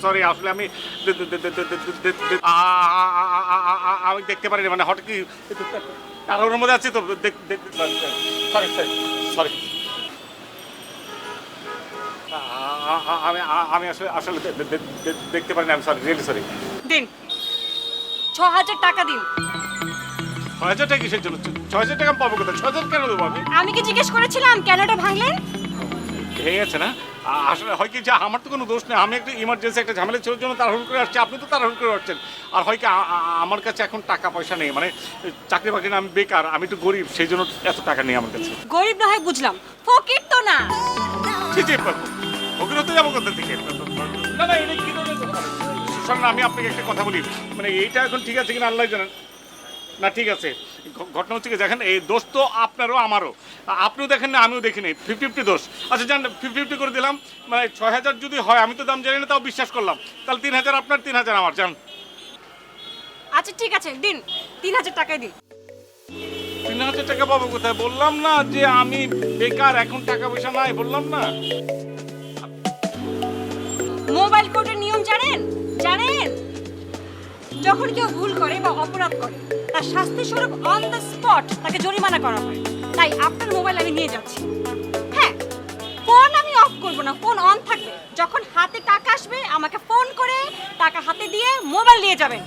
Sorry, আসলে আমি আমি দেখতে পারিনি, মানে হঠাৎ কি কারোর মধ্যে আছি তো, সরি সরি। আমি আমি আসলে আসলে দেখতে পারিনি, আমি সরি, রিয়েলি সরি। দিন ৬,০০০ টাকা দিন। ৬,০০০ টাকা কিসের জন্য? ৬,০০০ টাকা আমি পাবো কোথায়? ৬,০০০ কেন দেবো আমি? আমি কি জিজ্ঞেস করেছিলাম কেন এটা ভাঙলেন? ভেঙে গেছে না? আসলে হয় কি যে আমার তো কোনো দোষ নেই, আমি একটা ইমার্জেন্সি একটা ঝামেলা ছিল জন্য তাড়াহুড়ো করে আসছি, আপনি তো তাড়াহুড়ো করে আসছেন। আর হয় কি আমার কাছে এখন টাকা পয়সা নেই, মানে চাকরি বাকরি না, আমি বেকার, আমি একটু গরিব, সেই জন্য এত টাকা নেই আমার কাছে। গরিব না হয় বুঝলাম, ফকির তো না। ওকে হতে যাবো কোথা থেকে? না না, এটা কি ধরনের কথা বলেন? শোনেন, আমি আপনাকে একটা কথা বলি, মানে এইটা এখন ঠিক আছে কিনা আল্লাহ জানেন। না ঠিক আছে, ঘটনা হচ্ছে কি দেখেন, এই দোষ তো আপনারও আমারও, আপনিও দেখেন না আমিও দেখিনি, 50-50 দোষ। আচ্ছা যান, 50-50 করে দিলাম, মানে ৬,০০০ যদি হয়, আমি তো দাম জানি না তাও বিশ্বাস করলাম, তাহলে ৩,০০০ আপনার ৩,০০০ আমার, যান। আচ্ছা ঠিক আছে দিন, ৩,০০০ টাকাই দিন। ৩,০০০ টাকা পাবো কোথায়? বললাম না যে আমি বেকার, এখন টাকা পয়সা নাই, বললাম না। মোবাইল কোর্টের নিয়ম জানেন? জানেন যখন কেউ ভুল করে বা অপরাধ করে তার শাস্তি স্বরূপ অন দ্য স্পট তাকে জরিমানা করা হয়। তাই আপনার মোবাইল আমি নিয়ে যাচ্ছি। হ্যাঁ, ফোন আমি অফ করব না, ফোন অন থাকবে। যখন হাতে টাকা আসবে আমাকে ফোন করে টাকা হাতে দিয়ে মোবাইল নিয়ে যাবেন।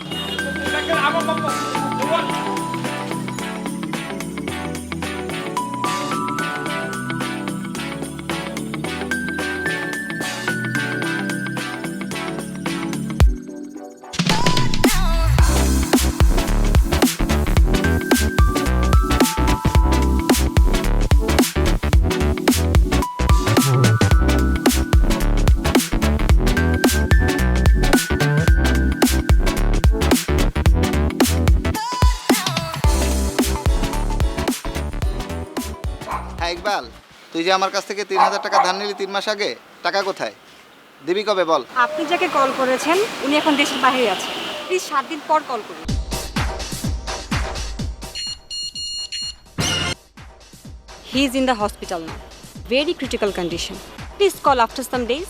হ্যাঁ ইকবাল, তুই যে আমার কাছ থেকে ৩,০০০ টাকা ধার নিলি ৩ মাস আগে, টাকা কোথায়? দিবি কবে বল? আপনি যাকে কল করেছেন উনি এখন দেশের বাইরে আছেন, প্লিজ 7 দিন পর কল করুন। He is in the hospital now. Very critical condition. Please call after some days.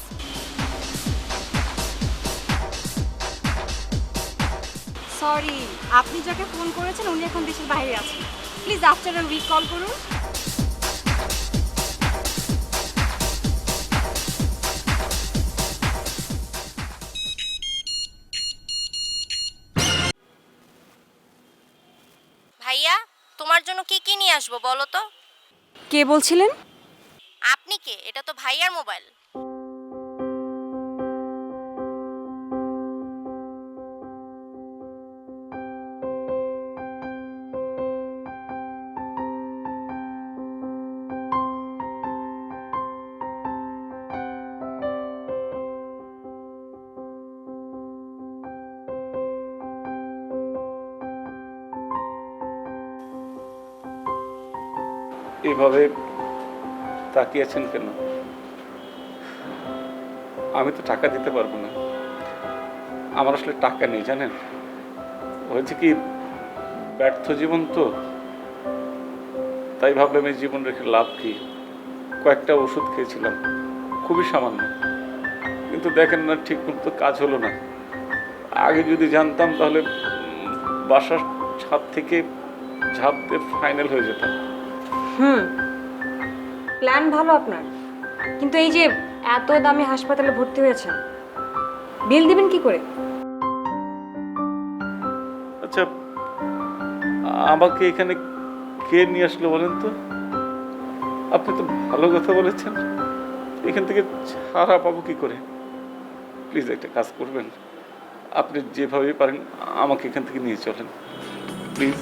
Sorry, আপনি যাকে ফোন করেছেন উনি এখন দেশের বাইরে আছেন। Please after a week call করুন। ভাইয়া, তোমার জন্য কি কি নিয়ে আসবো বলো তো? কে বলছিলেন? আপনি কে? এটা তো ভাইয়ার মোবাইল। এভাবে তাকিয়েছেন কেন? আমি তো টাকা দিতে পারবো না, আমার আসলে টাকা নেই জানেন। হয়েছে কি, ব্যর্থ জীবন তো, তাই ভাবলাম এই জীবন রেখে লাভ কি। কয়েকটা ওষুধ খেয়েছিলাম, খুবই সামান্য, কিন্তু দেখেন না ঠিক মতো কাজ হলো না। আগে যদি জানতাম তাহলে বাসার ছাদ থেকে ঝাঁপ দিয়ে ফাইনাল হয়ে যেতাম। প্ল্যান ভালো আপনার, কিন্তু এই যে এত দামি হাসপাতালে ভর্তি হয়েছে, বিল দিবেন কি করে? আচ্ছা, আমাকে এখানে কে নিয়ে আসলো বলেন তো? আপনি তো ভালো কথা বলেছেন, এখান থেকে ছাড়া পাবো কি করে? প্লিজ একটা কাজ করবেন, আপনি যেভাবে পারেন আমাকে এখান থেকে নিয়ে চলেন প্লিজ।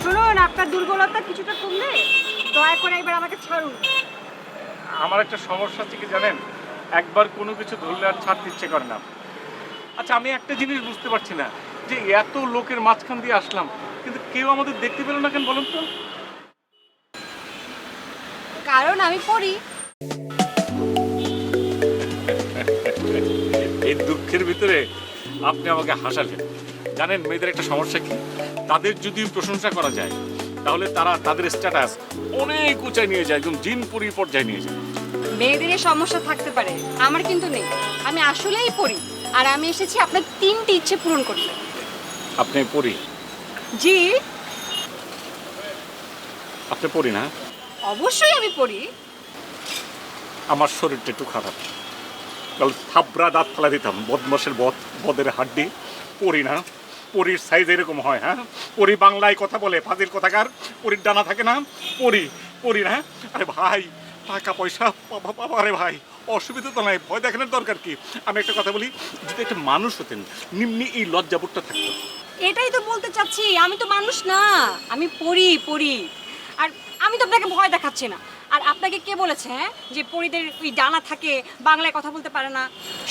শুনুন, আপনার দুর্বলতা কিছুটা কমলে দয়া করে এবার আমাকে ছাড়ুন। আমার একটা সমস্যা আছে কি জানেন, একবার কোনো কিছু ধরলে আর ছাড়তে ইচ্ছে করে না। আচ্ছা, আমি একটা জিনিস বুঝতে পারছি না, যে এত লোকের মাঝখান দিয়ে আসলাম কিন্তু কেউ আমাদের দেখতে পেল না কেন বলুন তো? কারণ আমি পড়ি। এই দুঃখের ভিতরে আপনি আমাকে হাসালেন। জানেন মেয়েদের একটা সমস্যা কি, তাদের যদি প্রশংসা করা যায় তাহলে তারা তাদের স্ট্যাটাস অনেক উঁচায় নিয়ে যায়, একদম জিন পরি পর্যায়ে নিয়ে যায়। মেয়েদের এই সমস্যা থাকতে পারে, আমার কিন্তু নেই। আমি আসলেই পড়ি, আর আমি এসেছি আপনার 3টি ইচ্ছে পূরণ করতে। আপনি পড়ি? জি, আপনি পড়ি না? অবশ্যই আমি পড়ি। আমার শরীরটা একটু খারাপ, তাহলে থাবড়া দাঁত ফেলা দিতাম, বদমাসের বদের হাড্ডি। পড়ি না? পরীর সাইজ এরকম হয়? হ্যাঁ, পরী বাংলায় কথা বলে, ফাজিল কথাকার। পরীর ডানা থাকে না? পড়ি না? আরে ভাই, টাকা পয়সা বাবা, আরে ভাই, অসুবিধা তো নাই, ভয় দেখানোর দরকার কি? আমি একটা কথা বলি, যদি একটা মানুষ হতেন নিম্নি এই লজ্জাবোধটা থাকতো। এটাই তো বলতে চাচ্ছি, আমি তো মানুষ না, আমি পড়ি। আর আমি তো আপনাকে ভয় দেখাচ্ছি না। আর আপনাকে কে বলেছে হ্যাঁ যে পরীদের ওই ডানা থাকে, বাংলায় কথা বলতে পারে না?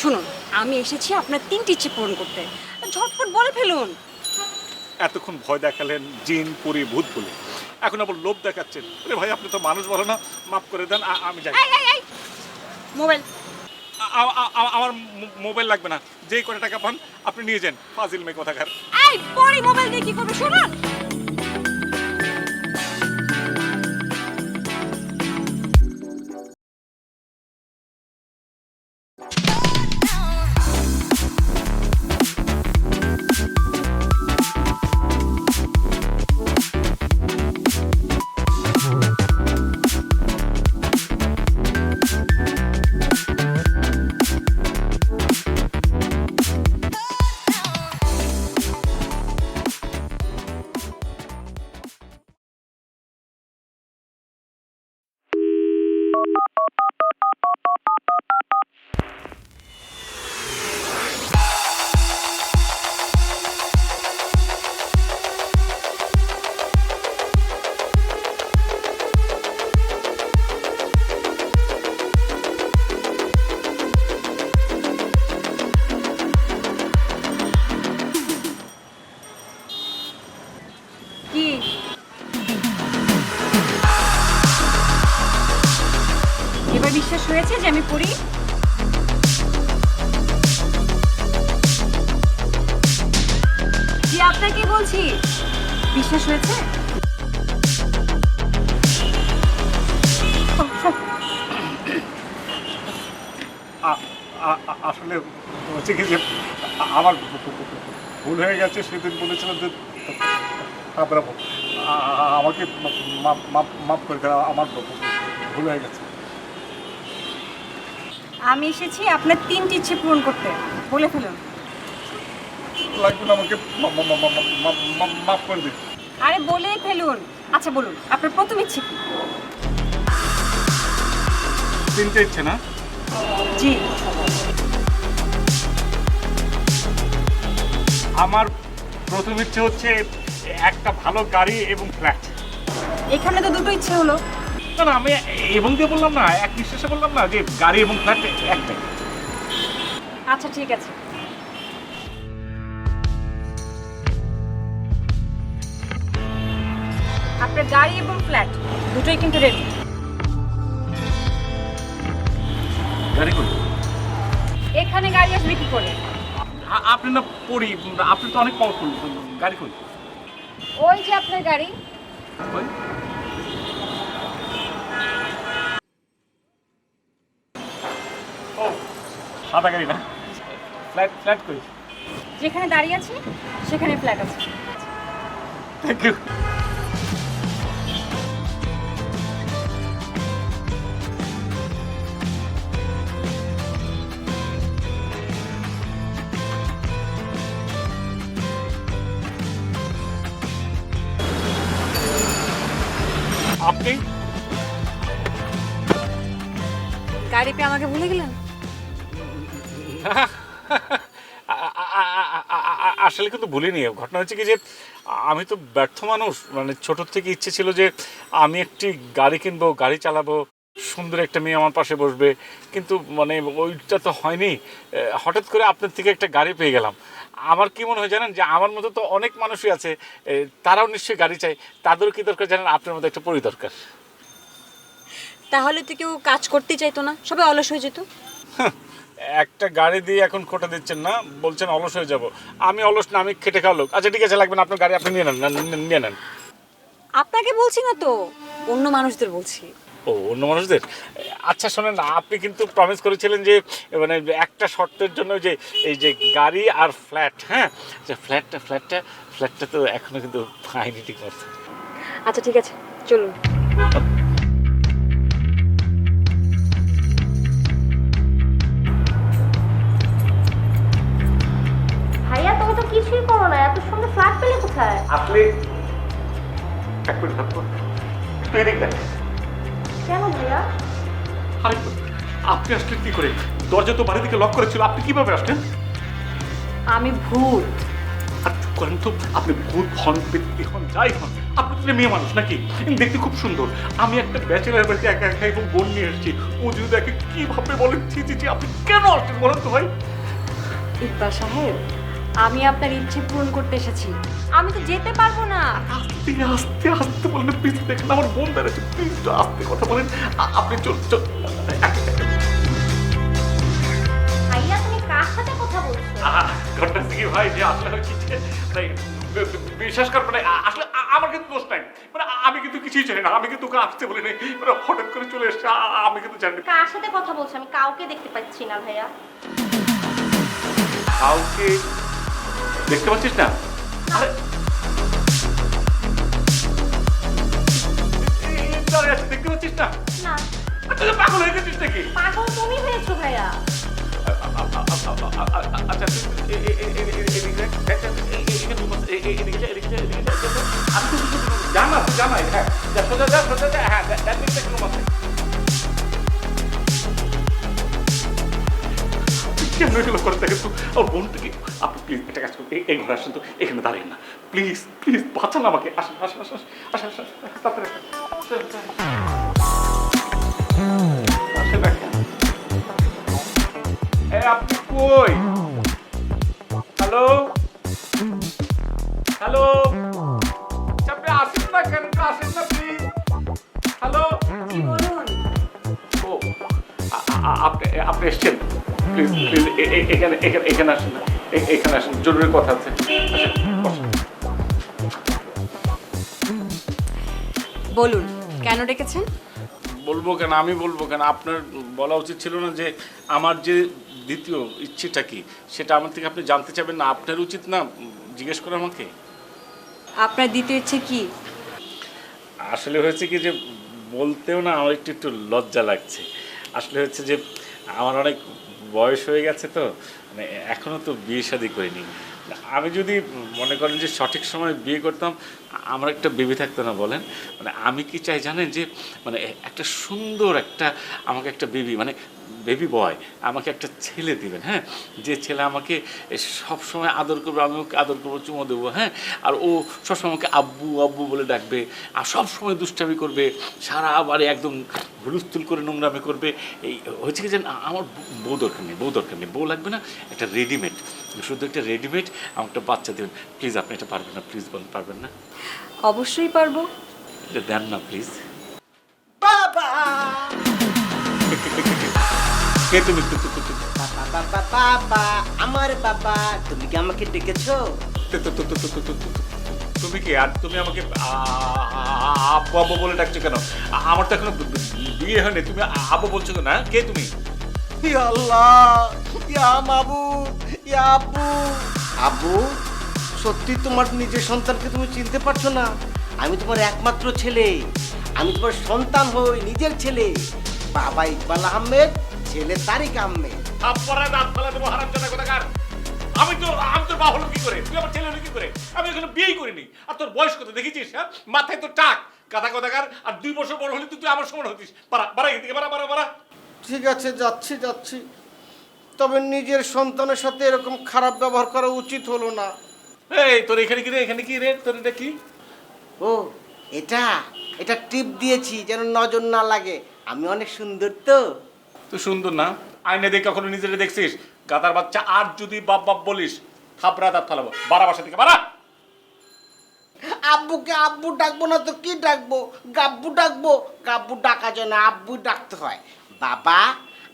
শুনুন, আমি এসেছি আপনার 3টি ইচ্ছে পূরণ করতে, ঝটফট বলে ফেলুন। এতক্ষণ ভয় দেখালেন জিন পরি ভূত বলে, এখন আবার লোভ দেখাচ্ছেন। আরে ভাই, আপনি তো মানুষ বলো না, মাফ করে দেন, আমি যাই। এই মোবাইল। আমার মোবাইল লাগবে না, যেই করে টাকা পান আপনি নিয়ে যান, ফাজিল মেয়ে কথাকার। এই পরি মোবাইল দিয়ে কি করবে শুনুন। কি এবার বিশ্বাস হয়েছে যে আমি পড়ি? কি আপনাকে বলছি, বিশ্বাস হয়েছে? আসলে হচ্ছে কি যে আমার ভুল হয়ে গেছে, সেদিন বলেছিলাম যে ঘাবড়াবো, আমাকে মাফ করে দেন, আমার ভুল হয়ে গেছে। আমি এসেছি আপনার 3টি ইচ্ছে পূরণ করতে, বলে ফেলুন। লাগবে না, আমাকে মাফ করে দিন। আরে বলেই ফেলুন। আচ্ছা বলুন, আপনার প্রথম ইচ্ছে কি? 3টে ইচ্ছে না? জি। আমার প্রথম ইচ্ছে হচ্ছে একটা ভালো গাড়ি এবং ফ্ল্যাট। এখানে তো দুটো ইচ্ছে হলো। না না, আমি এবং দিয়ে বললাম না, এক নিঃশ্বাসে বললাম না যে গাড়ি এবং ফ্ল্যাট একটাই। আচ্ছা ঠিক আছে। আপনার গাড়ি এবং ফ্ল্যাট দুটোই কিন্তু রেডি। গাড়ি কই? এখানে গাড়ি আসবে কি করে? আপনি না পড়ি, আপনি তো অনেক পাওয়ারফুল, গাড়ি কই? ওই যে আপনার গাড়ি। কই? ও, সাদা গাড়ি না? ফ্ল্যাট কই? যেখানে দাঁড়িয়ে আছি সেখানে ফ্ল্যাট আছে। Thank you. আপনি গাড়ি পেয়ে আমাকে ভুলে গেলেন? আসলে কিন্তু ভুলিনি। ঘটনা হচ্ছে কি যে আমি তো ব্যর্থ মানুষ, মানে ছোট থেকে ইচ্ছে ছিল যে আমি একটি গাড়ি কিনবো, গাড়ি চালাবো, সুন্দর একটা মেয়ে আমার পাশে বসবে, কিন্তু মানে ওইটা তো হয়নি। হঠাৎ করে আপনার থেকে একটা গাড়ি পেয়ে গেলাম। আমার কি মনে হয় জানেন, যে আমার মতো তো অনেক মানুষই আছে, তারাও নিশ্চয়ই গাড়ি চায়। তাদেরও কি দরকার জানেন, আপনার মতো একটা পরি দরকার। তাহলে তো কেউ কাজ করতেই চাইতো না, সবাই অলস হয়ে যেত। একটা গাড়ি দিয়ে এখন খোটা দিচ্ছেন না, বলছেন অলস হয়ে যাব। আমি অলস না, আমি খেটে খাওয়া লোক। আচ্ছা ঠিক আছে, লাগবে না আপনার গাড়ি, আপনি নিয়ে নেন, নিয়ে নেন। আপনাকে বলছি না তো, অন্য মানুষদের বলছি। ও, অন্য মানুষদের? আচ্ছা শোনেন, আপনি কিন্তু প্রমিস করেছিলেন যে মানে একটা শর্তের জন্য, যে এই যে গাড়ি আর ফ্ল্যাট, হ্যাঁ, যে ফ্ল্যাটটা তো এখনো কিন্তু পাইনি ঠিক মতো। আচ্ছা ঠিক আছে, চলুন। ভাইয়া তুমি তো কিছুই করো না, এত সুন্দর ফ্ল্যাট পেলে কোথায়? আপনি এক মিনিট থাকবো, তুই এদিক দেখ। কেন ভাইয়া? আরে আপনি আসলেন কি করে? দরজা তো বাড়ি দিকে লক করেছিল, আপনি কিভাবে আসলেন? আমি ভূত। আর চুপ করেন তো, আপনি ভূত হন, ব্যক্তি হন, যাই হন, আপনি তো মেয়ে মানুষ নাকি? দেখতে খুব সুন্দর। আমি একটা ব্যাচেলার বাড়িতে একা একা এবং বোন নিয়ে এসেছি, ও যদি দেখে কি ভাববে বলেন? ছি ছি ছি, আপনি কেন আসছেন বলেন তো ভাই? ইকবাল সাহেব, আমি আপনার ইচ্ছে পূরণ করতে এসেছি। আমি তো যেতে পারবো না। আস্তে আস্তে আস্তে বলেন প্লিজ, দেখেন আমার বোন দাঁড়াচ্ছে, প্লিজ তো আস্তে কথা বলেন। আপনি চল চল। ভাইয়া তুমি কার সাথে কথা বলছো? ঘটনা কি ভাই, যে আসলে হচ্ছে বিশ্বাস কর, মানে আসলে আমার কিন্তু দোষ নাই, মানে আমি কিন্তু কিছুই জানি না, আমি কিন্তু ওকে আসতে বলি নাই, মানে হঠাৎ করে চলে এসছে, আমি কিন্তু জানি না। কার সাথে কথা বলছো? আমি কাউকে দেখতে পাচ্ছি না ভাইয়া। কাউকে দেখতে পাচ্ছিস না? আরে দাঁড়িয়ে আছে, দেখতে পাচ্ছিস না? না। আচ্ছা পাগল হয়ে গেছিস নাকি? পাগল তুমি হয়েছো ভাইয়া। আচ্ছা জানা তুই জানাই, হ্যাঁ সোজা যা, সোজা যা, হ্যাঁ রুম আছে। কেন এগুলো করে দেখেন তো, ওর বোনটা কি? আপনি প্লিজ একটা কাজ করুন, এই ঘরে আসেন তো, এখানে দাঁড়িয়ে না, প্লিজ প্লিজ বাঁচান আমাকে। আসেন আসেন আসেন আসেন আসেন তাড়াতাড়ি আসেন। আপনি কই? হ্যালো হ্যালো, আপনি আসেন না কেন? আসেন না প্লিজ। হ্যালো, জি বলুন। ও আপনি এসছেন? প্লিজ প্লিজ এখানে এখানে এখানে আসেন না, এখানে আসেন, জরুরি কথা আছে। বলুন, কেন ডেকেছেন? বলবো কেন, আমি বলবো কেন? আপনার বলা উচিত ছিল না যে আমার যে দ্বিতীয় ইচ্ছেটা কি সেটা আমার থেকে আপনি জানতে চাবেন না? আপনার উচিত না জিজ্ঞেস করে আমাকে? আপনার দ্বিতীয় ইচ্ছে কি? আসলে হয়েছে কি, যে বলতেও না আমার একটু একটু লজ্জা লাগছে। আসলে হচ্ছে যে আমার অনেক বয়স হয়ে গেছে, তো মানে এখনও তো বিয়ে শাদী করিনি। আমি যদি মনে করেন যে সঠিক সময় বিয়ে করতাম, আমার একটা বেবি থাকতো না বলেন? মানে আমি কি চাই জানেন, যে মানে একটা সুন্দর একটা, আমাকে একটা বেবি, মানে বেবি বয়, আমাকে একটা ছেলে দিবেন, হ্যাঁ, যে ছেলে আমাকে সব সময় আদর করবে, আমি ওকে আদর করবো, চুমো দেবো, হ্যাঁ, আর ও সবসময় আমাকে আব্বু আব্বু বলে ডাকবে, আর সব সময় দুষ্টামি করবে, সারা বাড়ি একদম হুলস্থুল করে নোংরামি করবে। এই হচ্ছে কি, যে আমার বউ দরকার নেই, বউ দরকার নেই, বউ লাগবে না, একটা রেডিমেড, শুধু একটা রেডিমেড আমার একটা বাচ্চা দেবেন প্লিজ। আপনি এটা পারবেন না? প্লিজ বলেন, পারবেন না? অবশ্যই পারবো। এটা দেন না প্লিজ। বাবা কে তুমি? বাবা বাবা বাবা আমার বাবা, তুমি কি আমাকে ডেকেছো? তুমি কি? আর তুমি আমাকে আব্বু আব্বু বলে ডাকছো কেন? আমার তো এখনো বিয়ে হয়নি, তুমি আব্বু বলছো কেন? কে তুমি? ইয়া আল্লাহ, ইয়া মাবুদ, ইয়া আব্বু। আব্বু, সত্যি তোমার নিজের সন্তানকে তুমি চিনতে পারছো না? আমি তোমার একমাত্র ছেলে, আমি তোমার সন্তান হই, নিজের ছেলে। বাবা ইকবাল আহমেদ, ছেলে তারিক আহমেদ। থাপ্পড়ায় দাঁত ফেলা দেবো, হারামজাদা কোথাকার। আমি তোর বাবা হলো কি করে? তুই আমার ছেলে হলো কি করে? আমি এখনো বিয়েই করিনি। আর তোর বয়স কত দেখেছিস? হ্যাঁ, মাথায় তো টাক, গাধা কোথাকার। আর 2 বছর বড় হলে তুই আমার সমান হতিস। বাড়া এদিকে, বাড়া। ঠিক আছে, যাচ্ছি, তবে নিজের সন্তানের সাথে এরকম খারাপ ব্যবহার করা উচিত হলো না। এই তোর এখানে কি রে? এখানে কি রে? তোর এটা কি? ও এটা টিপ দিয়েছি যেন নজর না লাগে। আমি অনেক সুন্দর তো। তুই সুন্দর না, আয়না দেখে কখনো নিজেরে দেখছিস? গাদার বাচ্চা, আর যদি বাপ বাপ বলিস থাপড়া দাঁত ফালাবো। বাড়া বাসা থেকে বাড়া। আব্বুকে আব্বু ডাকবো না তো কি ডাকবো? গাব্বু ডাকবো। গাব্বু ডাকা যায় না, আব্বু ডাকতে হয়। বাবা,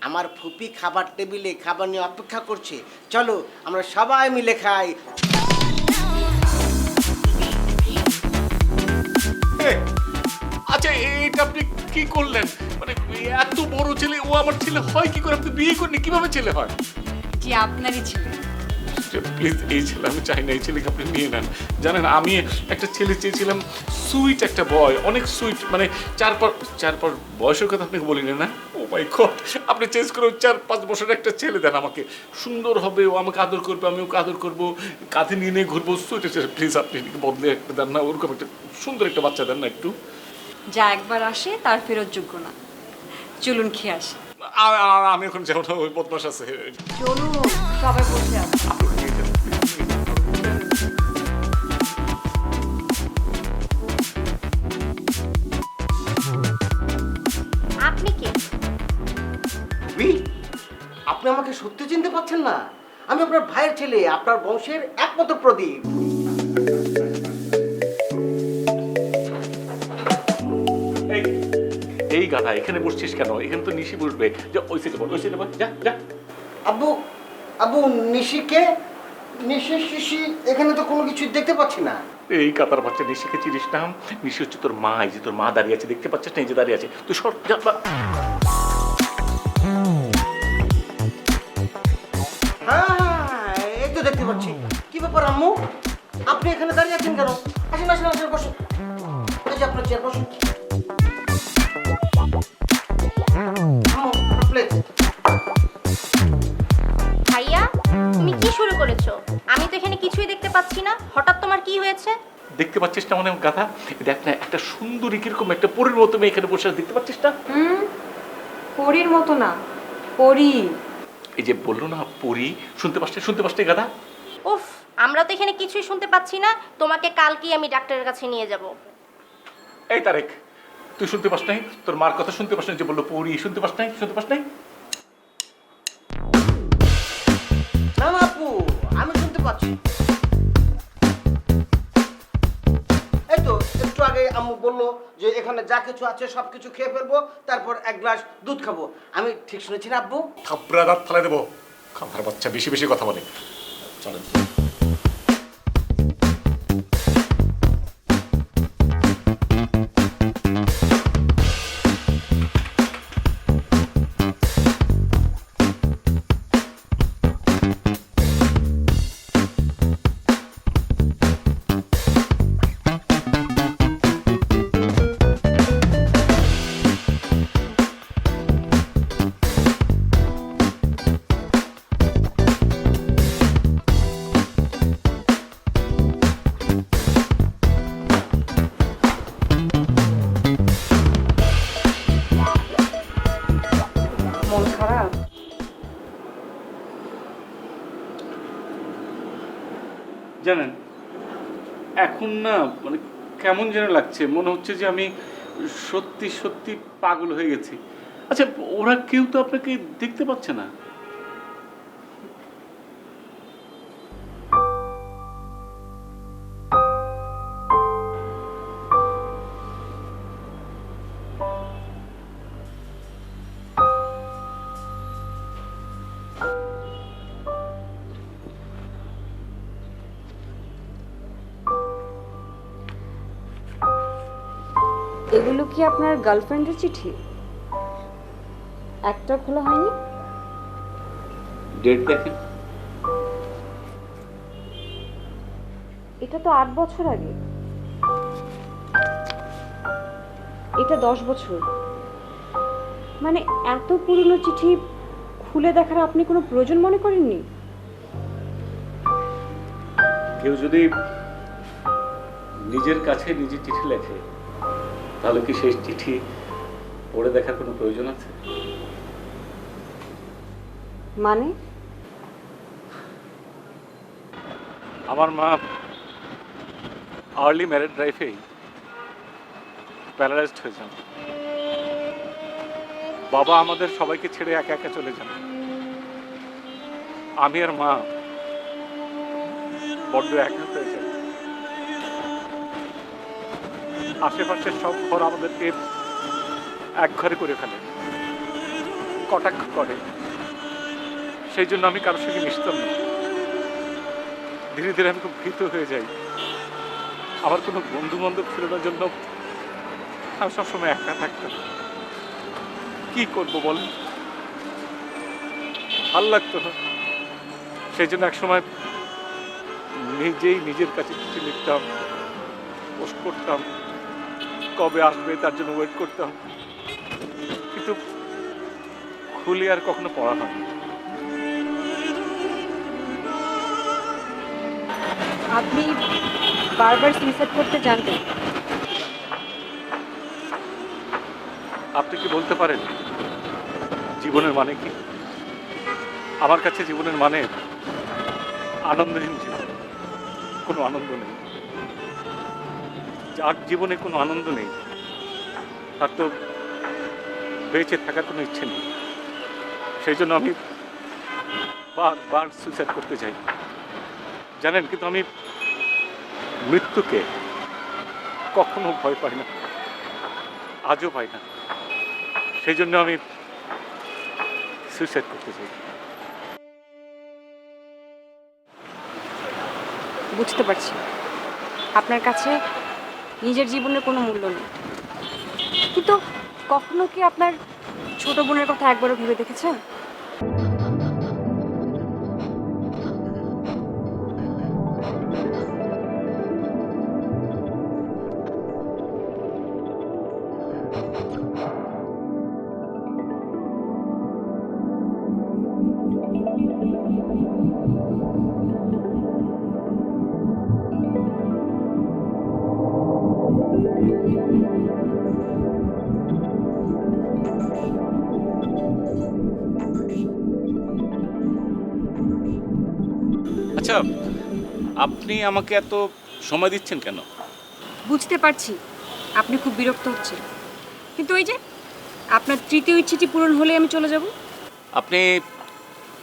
আমার ফুপি খাবার টেবিলে খাবার নিয়ে অপেক্ষা করছে, চলো আমরা সবাই মিলে খাই। আচ্ছা, এইটা আপনি কি করলেন? মানে এত বড় ছেলে, ও আমার ছেলে হয় কি করে? আপনি বিয়ে করেন, কিভাবে ছেলে হয়? জি আপনারই ছিল। প্লিজ, এই ছেলে আমি চাই না, এই ছেলেকে আপনি নিয়ে নেন। জানেন, আমি একটা ছেলে চেয়েছিলাম, সুইট একটা বয়, অনেক সুইট, মানে চার পর বয়সের কথা আপনাকে বলি না। ও মাই গড, আপনি চেঞ্জ করে 4-5 বছরের একটা ছেলে দেন আমাকে। সুন্দর হবে, ও আমাকে আদর করবে, আমি ওকে আদর করবো, কাঁধে নিয়ে নিয়ে ঘুরবো। সুইট ছেলে, প্লিজ আপনি বদলে একটা দেন না, ওরকম একটা সুন্দর একটা বাচ্চা দেন না একটু। যা একবার আসে তার ফেরত যোগ্য না। চলুন খেয়ে আসি। আমি এখন যাবো না, ওই বদমাস আছে। চলুন, সবাই বসে আছে। আপনি কে? আপনি আমাকে সত্যি চিনতে পারছেন না? আমি আপনার ভাইয়ের ছেলে, আপনার বংশের একমাত্র প্রদীপ। এই গাধা, এখানে বসছিস কেন? এখানে তো নিশি বসবে। যা ওই সাইডে বল, ওই সাইডে বল, যা যা। আব্বু, আব্বু নিশিকে? নিশি শিশি এখানে তো কোনো কিছু দেখতে পাচ্ছি না। এই কাতার বাচ্চা, নিশিকে চিনিস না? নিশি হচ্ছে তোর মা। এই যে তোর মা দাঁড়িয়ে আছে, দেখতে পাচ্ছিস না? এই যে দাঁড়িয়ে আছে, তুই সর যা। হ্যাঁ, এই তো দেখতে পাচ্ছি। কি ব্যাপার আম্মু, আপনি এখানে দাঁড়িয়ে আছেন কেন? আসেন আসেন আসেন, বসুন। এই যে আপনার চেয়ার, বসুন। আম্মু, আপনার প্লেট। ভাইয়া, তুমি কি শুরু করেছো? আমি তো এখানে কিছুই দেখতে পাচ্ছি না, হঠাৎ তোমার কি হয়েছে? দেখতে পাচ্ছিস না? মানে গাধা, দেখ না, একটা সুন্দরী কিরকম একটা পরীর মতো মেয়ে এখানে বসে আছে, দেখতে পাচ্ছিস না? পরীর মতো না, পরী। এই যে বললো না পরী, শুনতে পাচ্ছিস গাধা? উফ, আমরা তো এখানে কিছুই শুনতে পাচ্ছি না। তোমাকে কালকেই আমি ডাক্তারের কাছে নিয়ে যাব। এই তারেক, তুই শুনতে পাস নাই? তোর মার কথা শুনতে পাস নাই? যে বললো পরী, শুনতে পাস নাই? না না আপু, আমি শুনতে পাচ্ছি। এই তো একটু আগে আম্মু বললো যে এখানে যা কিছু আছে সব কিছু খেয়ে ফেলবো, তারপর এক গ্লাস দুধ খাবো। আমি ঠিক শুনেছি না আব্বু? থাপড়া দাঁত ফালাই দেবো। খাবার বাচ্চা বেশি বেশি কথা বলে। চলেন। মন খারাপ? জানেন, এখন না মানে কেমন যেন লাগছে, মনে হচ্ছে যে আমি সত্যি সত্যি পাগল হয়ে গেছি। আচ্ছা, ওরা কেউ তো আপনাকে দেখতে পাচ্ছে না। এগুলো কি আপনার গার্লফ্রেন্ডের চিঠি? একটা খোলা হয়নি? ডেট দেখেন। এটা তো 8 বছর আগে। এটা 10 বছর। মানে এত পুরনো চিঠি খুলে দেখার আপনি কোনো প্রয়োজন মনে করেননি? কেউ যদি নিজের কাছে নিজে চিঠি লেখে, তাহলে কি সেই চিঠি পড়ে দেখার কোনো প্রয়োজন আছে? মানে আমার মা আর্লি ম্যারেড লাইফেই প্যারালাইজড হয়ে যান। বাবা আমাদের সবাইকে ছেড়ে একা একা চলে যান। আমি আর মা বড্ড একা হয়ে যাই। আশেপাশের সব ঘর আমাদেরকে এক ঘরে করে ফেলে, কটাক্ষ করে। সেই জন্য আমি কারোর সঙ্গে মিশতাম না। ধীরে ধীরে আমি খুব ভীত হয়ে যাই। আমার কোনো বন্ধু বান্ধব ছিল না জন্য আমি সবসময় একা থাকতাম। কি করবো বলেন, ভাল লাগতো না। সেই জন্য একসময় নিজেই নিজের কাছে চিঠি লিখতাম, পোস্ট করতাম, কবে আসবে তার জন্য ওয়েট করতাম, কিন্তু খুলে আর কখনো পড়া হয় না। আপনি বারবার সুইসাইড করতে জানতেন? আপনি কি বলতে পারেন জীবনের মানে কি? আমার কাছে জীবনের মানে আনন্দহীন জীবন, কোনো আনন্দ নেই। যার জীবনে কোনো আনন্দ নেই তার তো বেঁচে থাকার কোনো ইচ্ছে নেই। সেই জন্য আমি বারবার সুইসাইড করতে চাই, জানেন। কিন্তু আমি মৃত্যুকে কখনো ভয় পাই না, আজও পাই না। সেই জন্য আমি সুইসাইড করতে চাই। বুঝতে পারছি আপনার কাছে নিজের জীবনের কোনো মূল্য নেই, কিন্তু কখনো কি আপনার ছোট বোনের কথা একবারও ভেবে দেখেছেন? আচ্ছা, আপনি আমাকে এত সময় দিচ্ছেন কেন? বুঝতে পারছি আপনি খুব বিরক্ত হচ্ছেন, কিন্তু ওই যে আপনার তৃতীয় ইচ্ছেটি পূরণ হলে আমি চলে যাব। আপনি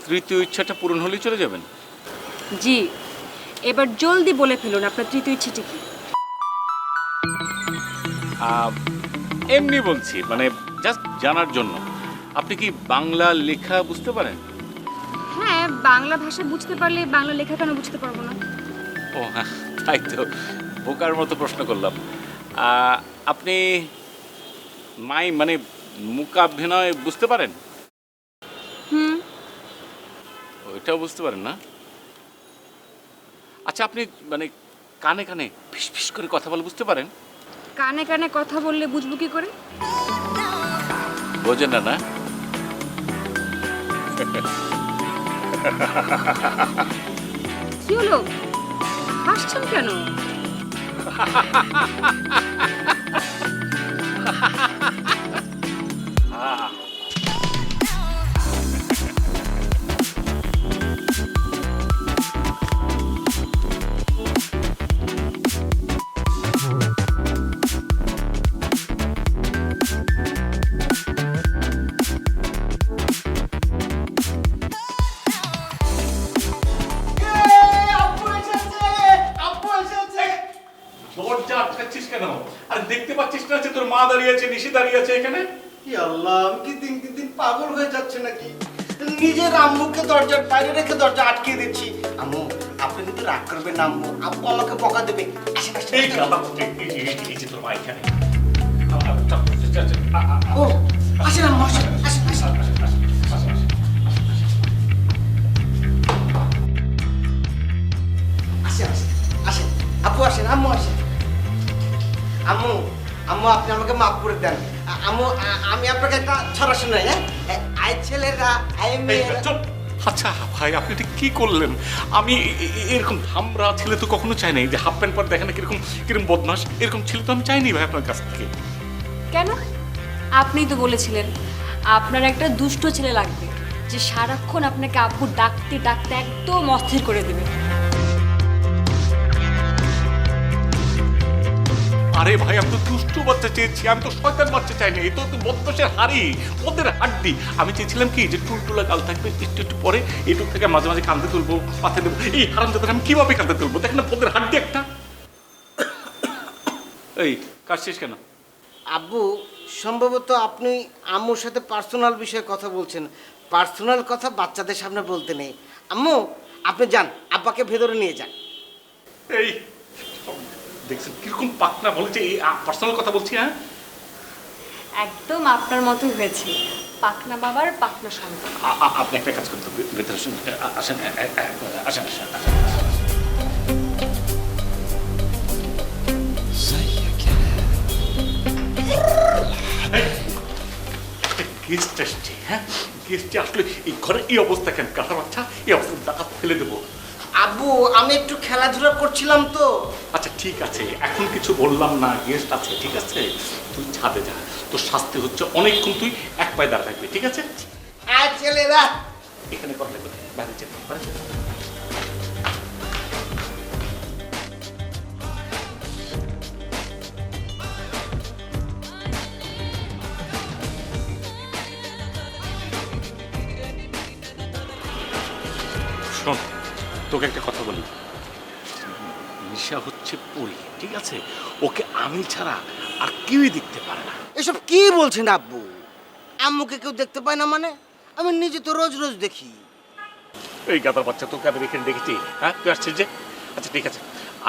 তৃতীয় ইচ্ছাটা পূরণ হলেই চলে যাবেন? জি, এবার জলদি বলে ফেলুন আপনার তৃতীয় ইচ্ছেটি কি। এমনি বলছি, মানে জাস্ট জানার জন্য। আপনি কি বাংলা লেখা বুঝতে পারেন? হ্যাঁ, বাংলা ভাষা বুঝতে পারলে বাংলা লেখা কেন বুঝতে পারবো না? ও হ্যাঁ, তাই তো, বোকার মতো প্রশ্ন করলাম। আপনি মানে মূকাভিনয় বুঝতে পারেন? হুম। ওইটাও বুঝতে পারেন না? আচ্ছা, আপনি মানে কানে কানে ফিস ফিস করে কথা বলে বুঝতে পারেন? কানে কানে কথা বললে বুঝবো কি করে? বোঝেন না? না, কি হলো, হাসছেন কেন? দরজা আটকাচ্ছিস কেন? আরে দেখতে পাচ্ছিস না যে তোর মা দাঁড়িয়ে আছে, নিশি দাঁড়িয়ে আছে এখানে? কি আল্লাহ, আমি কি দিন দিন পাগল হয়ে যাচ্ছে নাকি? নিজের আম্মুকে দরজার বাইরে রেখে দরজা আটকে দিচ্ছি। আম্মু, আপনি কিন্তু রাগ করবেন না আম্মু, আব্বু আমাকে বকা দেবে। আসেন, আসেন, এই আসেন। গাধা কোথায়? এই যে তোর মা এখানে। ও, আসেন আম্মু, আসেন, আসেন, আসেন। আসেন, আসেন, আসেন। আব্বু আসেন, আম্মু আসেন। আম্মু, আম্মু আপনি আমাকে মাফ করে দেন। আম্মু, আমি আপনাকে একটা ছড়া শোনাই। হ্যাঁ, আই ছেলেরা, আই মেয়েরা। আচ্ছা ভাই, আপনি এটা কি করলেন? আমি এরকম ধামরা ছেলে তো কখনো চাই নাই, যে হাফ প্যান্ট পর দেখেন কিরকম কিরকম বদমাস, এরকম ছেলে তো আমি চাইনি ভাই আপনার কাছ থেকে। কেন? আপনিই তো বলেছিলেন আপনার একটা দুষ্ট ছেলে লাগবে, যে সারাক্ষণ আপনাকে আব্বু ডাকতে ডাকতে একদম অস্থির করে দেবে। আরে আরে ভাই আমি তো দুষ্টু বাচ্চা চেয়েছি, আমি তো শয়তান বাচ্চা চাইনি, এই তো বদমাশের হাড়ি, ওদের হাড্ডি। আমি চেয়েছিলাম কি যে টুলটুলা গাল থাকবে, একটু একটু পরে এইটুক থেকে মাঝে মাঝে কান্দে তুলবো, পাথে দেবো। এই হারামজাদার আমি কিভাবে কান্দে তুলবো? দেখেন না ওদের হাড্ডি একটা। এই কাশছিস কেন? আব্বু সম্ভবত আপনি আম্মুর সাথে পার্সোনাল বিষয়ে কথা বলছেন। পার্সোনাল কথা বাচ্চাদের সামনে বলতে নেই। আম্মু আপনি যান, আব্বাকে ভেতরে নিয়ে যান। এই দেখছেন কিরকম পাকনা বলেছে, এই পার্সোনাল কথা বলছি। হ্যাঁ একদম আপনার মতোই হয়েছে, পাকনা বাবার পাকনা সন্তান। আপনি একটা কাজ করতে হবে, ভেতরে আসুন, আসেন আসেন আসেন। গেস্ট আসছে, হ্যাঁ গেস্টে আসলে এই ঘরে এই অবস্থা কেন? কাঁথা বাচ্চা এই অবস্থা ডাকাত ফেলে দেবো। আব্বু আমি একটু খেলাধুলা করছিলাম তো। আচ্ছা ঠিক আছে, এখন কিছু বললাম না, গেস্ট আছে, ঠিক আছে তুই ছাদে যা, তোর শাস্তি হচ্ছে অনেকক্ষণ তুই এক পায়ে দাঁড়া থাকবি, ঠিক আছে? আর ছেলেরা এখানে কথা লাগবে, বাইরে চল, বাইরে চল। শোন, তোকে একটা কথা বলি, নিশা হচ্ছে পরি, ঠিক আছে? ওকে আমি ছাড়া আর কেউই দেখতে পারে না। এসব কি বলছেন আব্বু? আম্মুকে কেউ দেখতে পায় না মানে? আমি নিজে তো রোজ রোজ দেখি। এই গাদার বাচ্চা, তোকে আমি এখানে দেখেছি, হ্যাঁ তুই আসছিস যে? আচ্ছা ঠিক আছে,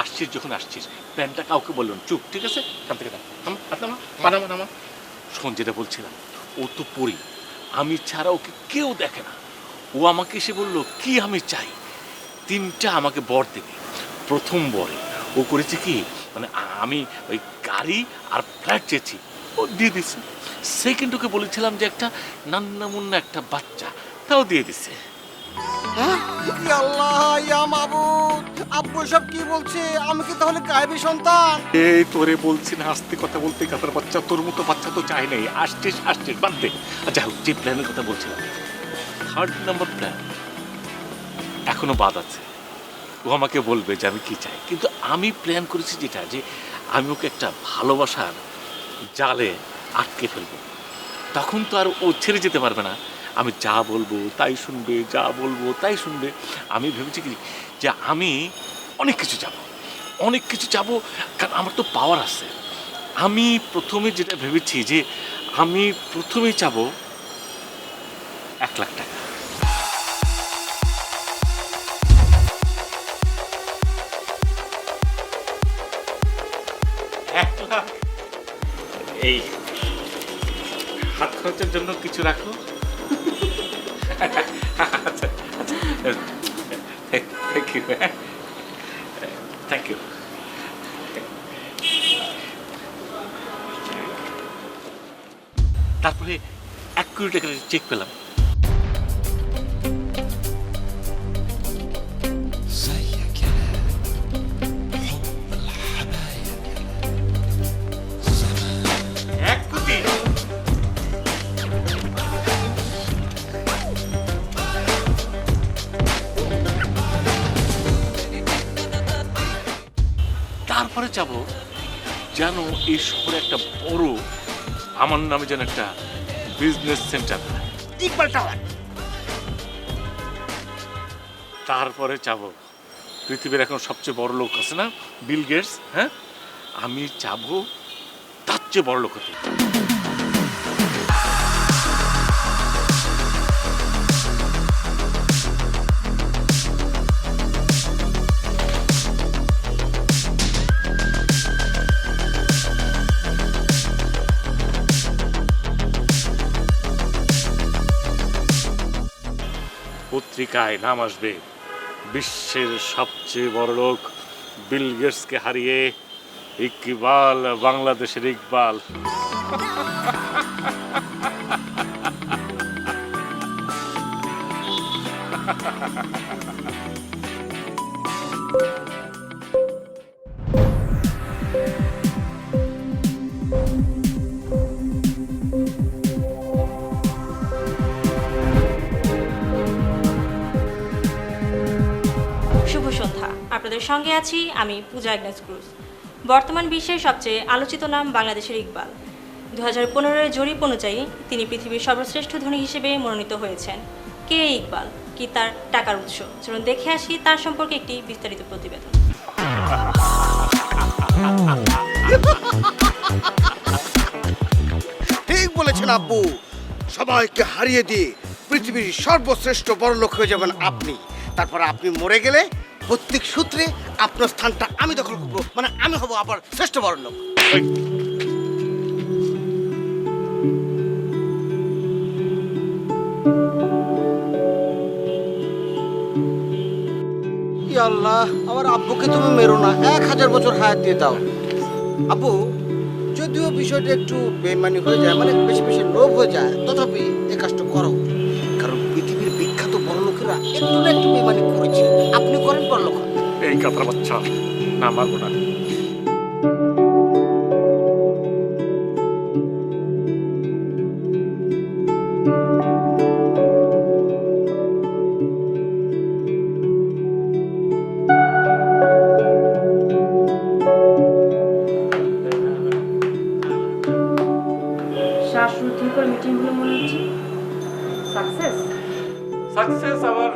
আসছিস যখন আসছিস প্ল্যানটা কাউকে বললাম, চুপ, ঠিক আছে? এখান থেকে নামা। শোন যেটা বলছিলাম, ও তো পরি, আমি ছাড়া ওকে কেউ দেখে না। ও আমাকে এসে বললো কি আমি চাই, 3টা আমাকে বর দেবে। প্রথম বরে ও করেছে কি, মানে আমি ওই গাড়ি আর ফ্ল্যাট চেয়েছি, ও দিয়ে দিচ্ছে। সেকেন্ড ওকে বলেছিলাম যে একটা নান্না মুন্না একটা বাচ্চা, তাও দিয়ে দিচ্ছে। হ্যাঁ আল্লাহ ইয়া মাবুদ, আব্বু সব কি বলছে? আমি কি তাহলে গায়েবী সন্তান? এই তোরে বলছি না আস্তে কথা বলতে, কাতার বাচ্চা, তোর মতো বাচ্চা তো চাই নাই। আসছিস বাদ দে। আচ্ছা যে প্ল্যানের কথা বলছিলাম, 3rd নাম্বার প্ল্যান এখনো বাদ আছে। ও আমাকে বলবে যে আমি কি চাই, কিন্তু আমি প্ল্যান করেছি যেটা, যে আমি ওকে একটা ভালোবাসার জালে আটকে ফেলবো। তখন তো আর ও ছেড়ে যেতে পারবে না। আমি যা বলবো তাই শুনবে, যা বলবো তাই শুনবে। আমি ভেবেছি কি যে আমি অনেক কিছু চাবো, কারণ আমার তো পাওয়ার আছে। আমি প্রথমে যেটা ভেবেছি যে আমি প্রথমেই চাবো 1 লাখ টাকা। 1 লাখ? এই হাত খরচের জন্য কিছু রাখো। আচ্ছা থ্যাংক ইউ। তারপরে 1 কোটি টাকার চেক পেলাম। তারপরে যাবো যেন এই শহরে একটা বড় আমার নামে যেন একটা বিজনেস সেন্টার, ইকবাল টাওয়ার। তারপরে যাবো পৃথিবীর এখন সবচেয়ে বড় লোক আছে না, বিল গেটস, হ্যাঁ আমি চাবো তার চেয়ে বড় লোক হতে। পত্রিকায় নাম আসবে, বিশ্বের সবচেয়ে বড় লোক বিল গেটসকে হারিয়ে ইকবাল বাংলাদেশের ইকবাল। শুভ সন্ধ্যা, আপনাদের সঙ্গে আছি আমি পূজা এগনেস ক্রুজ। বর্তমান বিশ্বের সবচেয়ে আলোচিত নাম বাংলাদেশের ইকবাল। 2015-এর জরিপ অনুযায়ী তিনি পৃথিবীর সর্বশ্রেষ্ঠ ধনী হিসেবে মনোনীত হয়েছেন। কে এই ইকবাল, কি তার টাকার উৎস? চলুন দেখে আসি তার সম্পর্কে একটি বিস্তারিত প্রতিবেদন। ঠিক বলেছেন আব্বু, সবাইকে হারিয়ে দিয়ে পৃথিবীর সর্বশ্রেষ্ঠ বড়লোক হয়ে যাবেন আপনি। তারপর আপনি মরে গেলে প্রত্যেক সূত্রে আপনার স্থানটা আমি দখল করবো, মানে আমি হব আবার শ্রেষ্ঠ বড়লোক। ওই, ই আল্লাহ, আমার আব্বুকে তুমি মেরো না, 1000 বছর হায়াত দিয়ে দাও। আব্বু, যদিও বিষয়টা একটু বেমানি হয়ে যায়, মানে বেশি বেশি লোভ হয়ে যায়, তথাপি এই কাজটা করো। কারণ পৃথিবীর বিখ্যাত বড় লোকেরা একটু না একটু বেমানি করেছে, আপনি করেন বড় লোক। এই কাতরা বাচ্চা, না মারবো না। শ্বাসরুদ্ধিকর মিটিংগুলো মনে হচ্ছে সাকসেস। সাকসেস আবার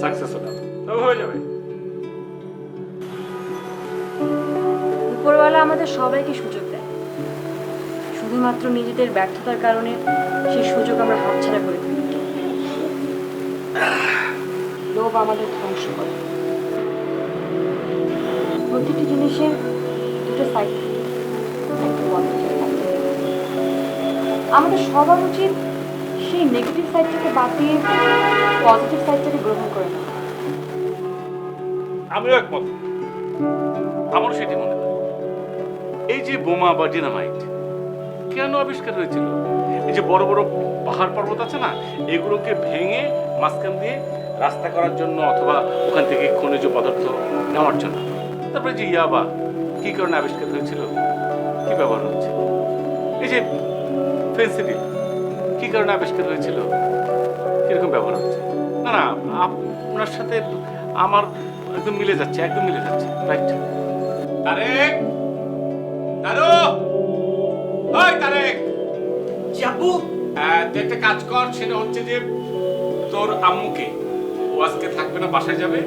সাকসেস হলো, তবে হয়ে যাবে। উপরওয়ালা আমাদের সবাইকে সুযোগ দেয়, শুধুমাত্র নিজেদের ব্যর্থতার কারণে সেই সুযোগ আমরা হাতছাড়া করে ফেলি। লোভ আমাদের ধ্বংস করে। প্রতিটি জিনিসের দুটো সাইড থাকে, একটা পজিটিভ থাকে। আমাদের সবার উচিত সেই নেগেটিভ সাইডটাকে বাদ দিয়ে পজিটিভ সাইডটাকে গ্রহণ করে নেওয়া। আমিও একমত, আমারও সেটি মনে হয়। এই যে বোমা বা ডিনামাইট কেন আবিষ্কার হয়েছিল? এই যে বড় বড় পাহাড় পর্বত আছে না, এগুলোকে ভেঙে মাঝখান দিয়ে রাস্তা করার জন্য, অথবা ওখান থেকে খনিজ পদার্থ নেওয়ার জন্য। তারপরে যে ইয়াবা কি কারণে আবিষ্কার হয়েছিল, কি ব্যবহার হচ্ছে? এই যে ফেন্সিডিল কি কারণে আবিষ্কার হয়েছিল, কিরকম ব্যবহার হচ্ছে? না না, আপনার সাথে আমার একদম মিলে যাচ্ছে, একদম মিলে যাচ্ছে। রাইট। তারেক, দাদু, ওই তারেক, আব্বু, তুই একটা কাজ কর, সেটা হচ্ছে যে তোর আম্মুকে, ও আজকে থাকবে না, বাসায় যাবে,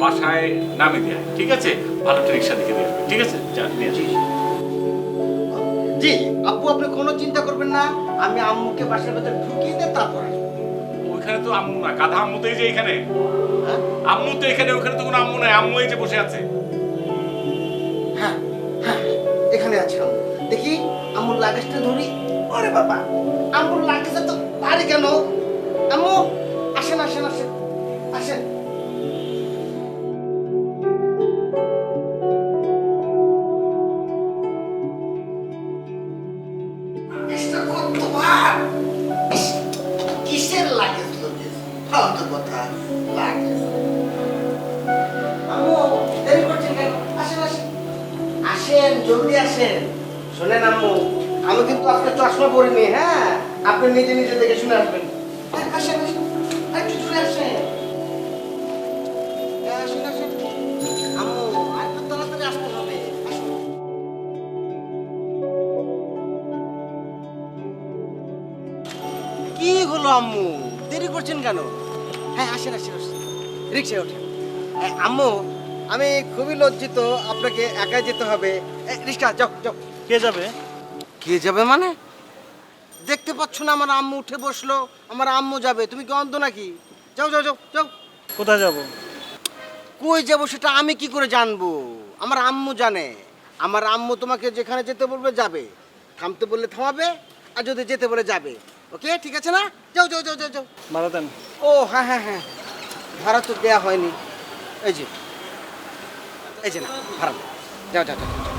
বাসায় নামিয়ে দেয়, ঠিক আছে? ভালো একটা রিক্সা দেখে দিয়ে আসবে, ঠিক আছে? যা নিয়ে আসিস। জি আব্বু, আপনি কোনো চিন্তা করবেন না, আমি আম্মুকে বাসার ভেতর ঢুকিয়ে দিয়ে তারপর আসবো। ওইখানে তো আম্মু না, গাধা আম্মু তো এই যে এখানে। হ্যাঁ? আম্মু তো এখানে, ওখানে তো কোনো আম্মু নাই, আম্মু এই যে বসে আছে। হ্যাঁ হ্যাঁ, এখানে আছে আম্মু। দেখি আম্মুর লাগেজটা ধরি। ওরে বাবা, আম্মুর লাগেজটা তো ভারী কেন? আম্মু আসেন আসেন আসেন আসেন। এটা কত ভার? কিসের লাগেজ লগেজ? ফালতু কথা, লাগেজ। আম্মু, দেরি করছেন কেন? আসেন আসেন আসেন, জলদি আসেন। শোনেন আম্মু, আমি কিন্তু আজকে চশমা পরিনি, হ্যাঁ? আপনি নিজে নিজে দেখে শুনে আসবেন। হ্যাঁ, আসেন আসেন, একটু চলে আসেন। হ্যাঁ, আসেন আসেন। আম্মু, আর একটু তাড়াতাড়ি আসতে হবে। আসুন। কি হলো আম্মু, দেরি করছেন কেন? হ্যাঁ, আসেন আসেন আসেন, রিক্সায় ওঠেন। আম্মু, আমি খুবই লজ্জিত, আপনাকে একাই যেতে হবে। রিক্সা যাও যাও। কে যাবে? কে যাবে মানে? দেখতে পাচ্ছ না আমার আম্মু উঠে বসলো, আমার আম্মু যাবে। তুমি কি অন্ধ নাকি? যাও যাও যাও যাও। কোথায় যাব? কই যাবো সেটা আমি কি করে জানবো? আমার আম্মু জানে। আমার আম্মু তোমাকে যেখানে যেতে বলবে যাবে, থামতে বললে থামাবে, আর যদি যেতে বলে যাবে। ওকে, ঠিক আছে না? যাও যাও যাও যাও যাও। ভাড়া দেন। ও হ্যাঁ হ্যাঁ হ্যাঁ, ভাড়া তো দেওয়া হয়নি। এই যে, এই যে না ভাড়া। যাও যাও যাও যাও।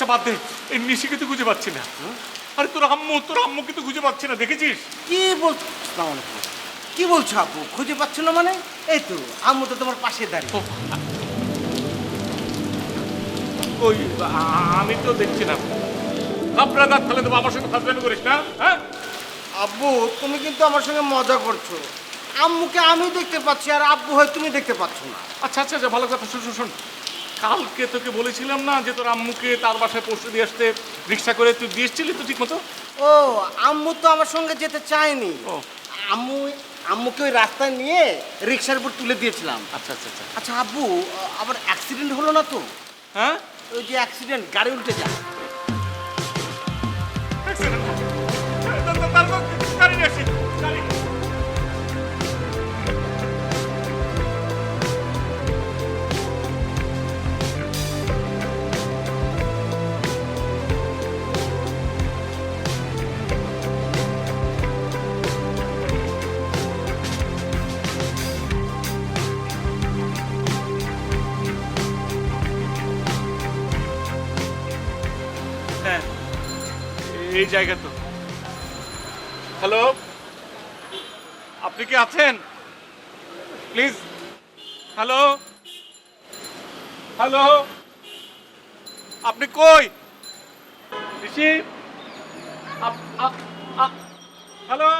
আচ্ছা বাদ দে, এই নিশিকে তো খুঁজে পাচ্ছি না। আরে তোর আম্মুকে তো খুঁজে পাচ্ছি না, দেখেছিস? কি বলছো? আসসালামু আলাইকুম। কি বলছো আপু, খুঁজে পাচ্ছ না মানে? এই তো আম্মু তো তোমার পাশে দাঁড়িয়ে। ওই আমি তো দেখছি না। আপনার দাঁত ফেলে দেবো, আমার সঙ্গে ফাজলামি করিস না, হ্যাঁ? আব্বু তুমি কিন্তু আমার সঙ্গে মজা করছো। আম্মুকে আমি দেখতে পাচ্ছি আর আব্বু হয় তুমি দেখতে পাচ্ছ না। আচ্ছা আচ্ছা আচ্ছা, ভালো কথা। শোন, কালকে তোকে বলেছিলাম না যে তোর আম্মুকে তার বাসায় পৌঁছে দিয়ে আসতে, রিক্সা করে তুই দিয়ে এসছিলি তো ঠিক মতো? ও আম্মু তো আমার সঙ্গে যেতে চায়নি। ও আম্মুকে ওই রাস্তায় নিয়ে রিক্সার উপর তুলে দিয়েছিলাম। আচ্ছা আচ্ছা আচ্ছা। আচ্ছা আব্বু, আবার অ্যাক্সিডেন্ট হলো না তো? হ্যাঁ, ওই যে অ্যাক্সিডেন্ট, গাড়ি উল্টে যায়। তারপর গাড়ি নিয়ে আসি, গাড়ি। হ্যাঁ, এই জায়গা তো। হ্যালো, আপনি কি আছেন? প্লিজ। হ্যালো হ্যালো, আপনি কই? ঋষি, হ্যালো।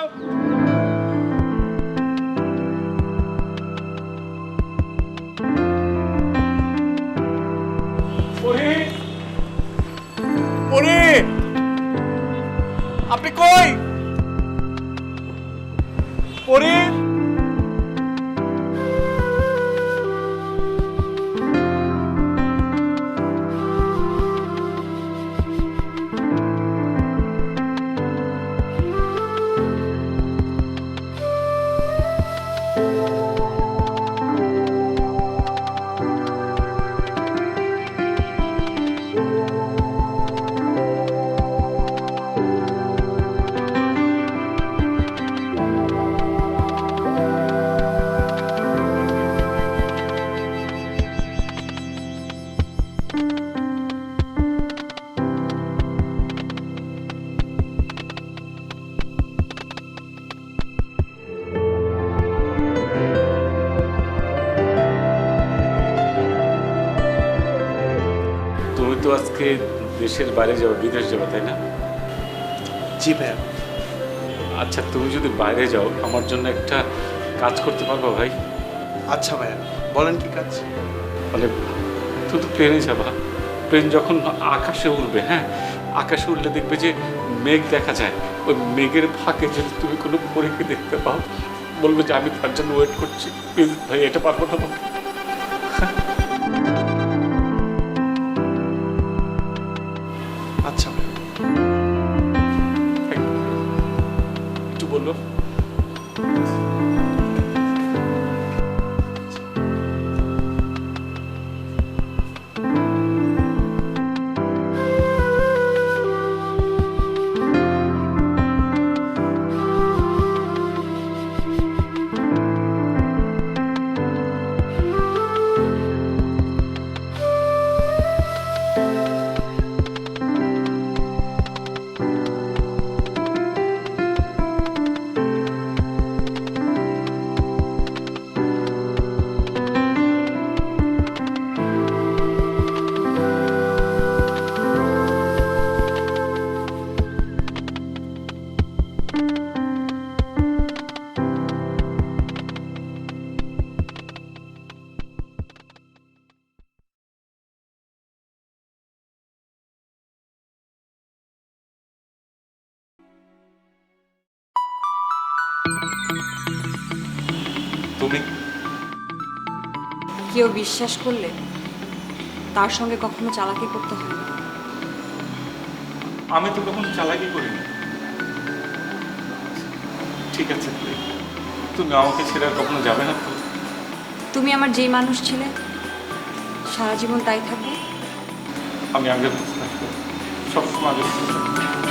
পরি, পরি, আপনি কই? পরি, তুমি তো আজকে দেশের বাইরে যাবে, বিদেশ যাবে, তাই না? জি ভাইয়া। আচ্ছা, তুমি যদি বাইরে যাও আমার জন্য একটা কাজ করতে পারবো ভাই? আচ্ছা ভাইয়া, বলেন কি কাজ? মানে তুই তো প্লেনে যাবা, প্লেন যখন আকাশে উড়বে, হ্যাঁ, আকাশে উঠলে দেখবে যে মেঘ দেখা যায়। ওই মেঘের ফাঁকে যদি তুমি কোনো পরীকে দেখতে পাও, বলবে যে আমি তার জন্য ওয়েট করছি। প্লিজ ভাই, এটা পারবো না? আচ্ছা ভাইয়া। একটু বললো। তুমি কেউ বিশ্বাস করলে তার সঙ্গে কখনো চালাকি করতে হয় না। আমি তো কখনো চালাকি করিনি। ঠিক আছে, তুমি আমাকে ছেড়ে আর কখনো যাবে না তো? তুমি আমার যেই মানুষ ছিলে সারা জীবন তাই থাকবে। আমি আগের মতো থাকবো, সবসময় আগের মতো থাকবো।